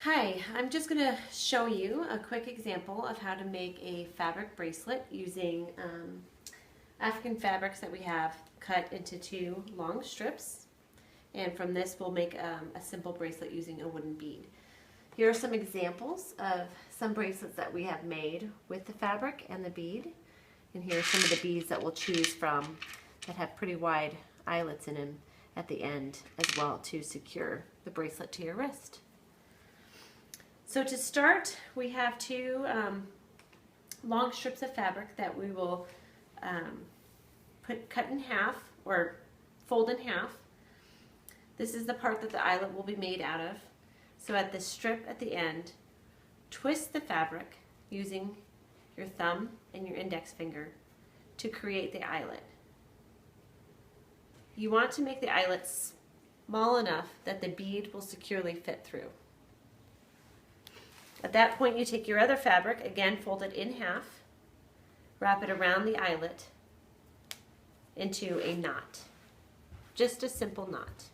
Hi, I'm just going to show you a quick example of how to make a fabric bracelet using African fabrics that we have cut into two long strips. And from this we'll make a simple bracelet using a wooden bead. Here are some examples of some bracelets that we have made with the fabric and the bead. And here are some of the beads that we'll choose from that have pretty wide eyelets in them at the end as well to secure the bracelet to your wrist. So to start, we have two long strips of fabric that we will cut in half or fold in half. This is the part that the eyelet will be made out of. So at the strip at the end, twist the fabric using your thumb and your index finger to create the eyelet. You want to make the eyelet small enough that the bead will securely fit through. At that point, you take your other fabric, again fold it in half, wrap it around the eyelet into a knot. Just a simple knot.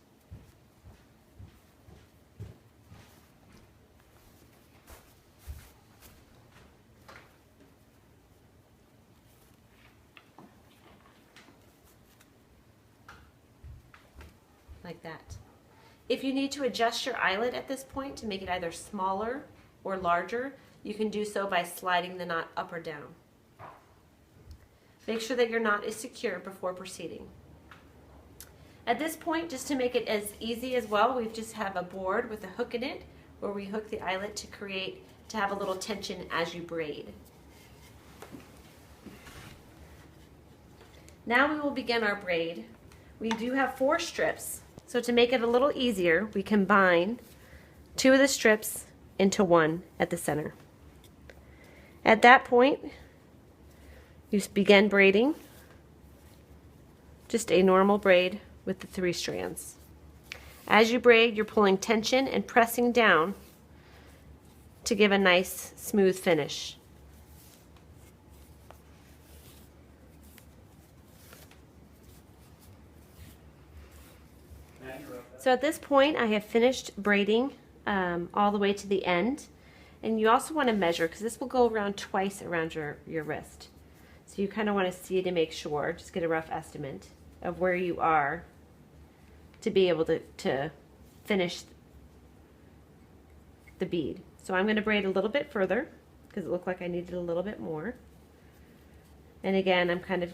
Like that. If you need to adjust your eyelet at this point to make it either smaller or larger, you can do so by sliding the knot up or down. Make sure that your knot is secure before proceeding. At this point, just to make it as easy as well, we just have a board with a hook in it where we hook the eyelet to have a little tension as you braid. Now we will begin our braid. We do have 4 strips, so to make it a little easier, we combine 2 of the strips into one at the center. At that point, you begin braiding, just a normal braid with the 3 strands. As you braid, you're pulling tension and pressing down to give a nice smooth finish. So at this point, I have finished braiding all the way to the end, and you also want to measure because this will go around twice around your wrist. So you kind of want to see to make sure, just get a rough estimate of where you are to be able to finish the bead. So I'm going to braid a little bit further because it looked like I needed a little bit more. And again, I'm kind of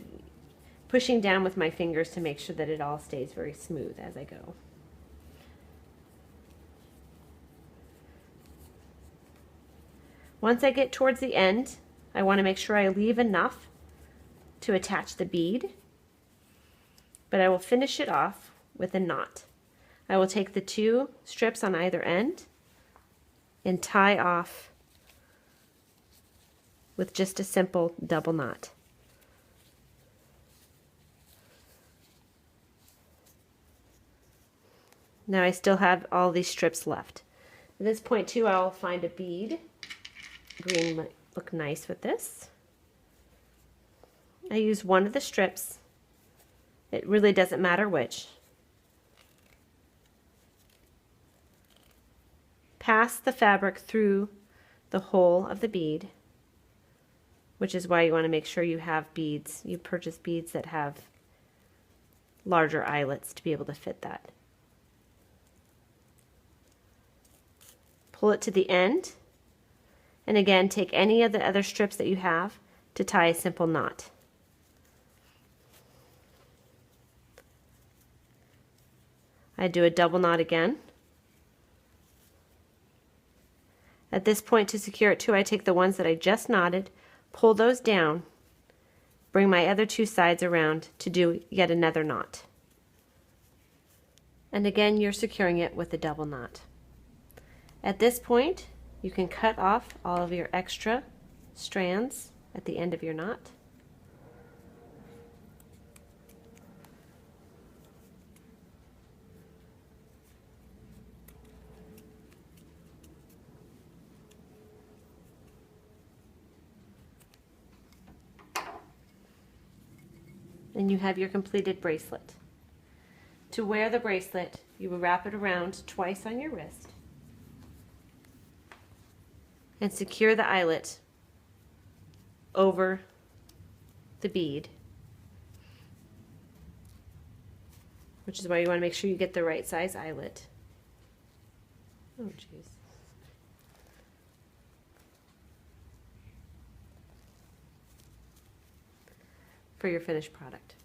pushing down with my fingers to make sure that it all stays very smooth as I go. Once I get towards the end, I want to make sure I leave enough to attach the bead, but I will finish it off with a knot. I will take the 2 strips on either end and tie off with just a simple double knot. Now I still have all these strips left. At this point too, I will find a bead. Green might look nice with this. I use one of the strips. It really doesn't matter which. Pass the fabric through the hole of the bead, which is why you want to make sure you have beads. You purchase beads that have larger eyelets to be able to fit that. Pull it to the end. And again, take any of the other strips that you have to tie a simple knot. I do a double knot again. At this point, to secure it too, I take the ones that I just knotted, pull those down, bring my other 2 sides around to do yet another knot. And again, you're securing it with a double knot. At this point, you can cut off all of your extra strands at the end of your knot. And you have your completed bracelet. To wear the bracelet, you will wrap it around twice on your wrist. and secure the eyelet over the bead, which is why you want to make sure you get the right size eyelet. Oh, jeez. For your finished product.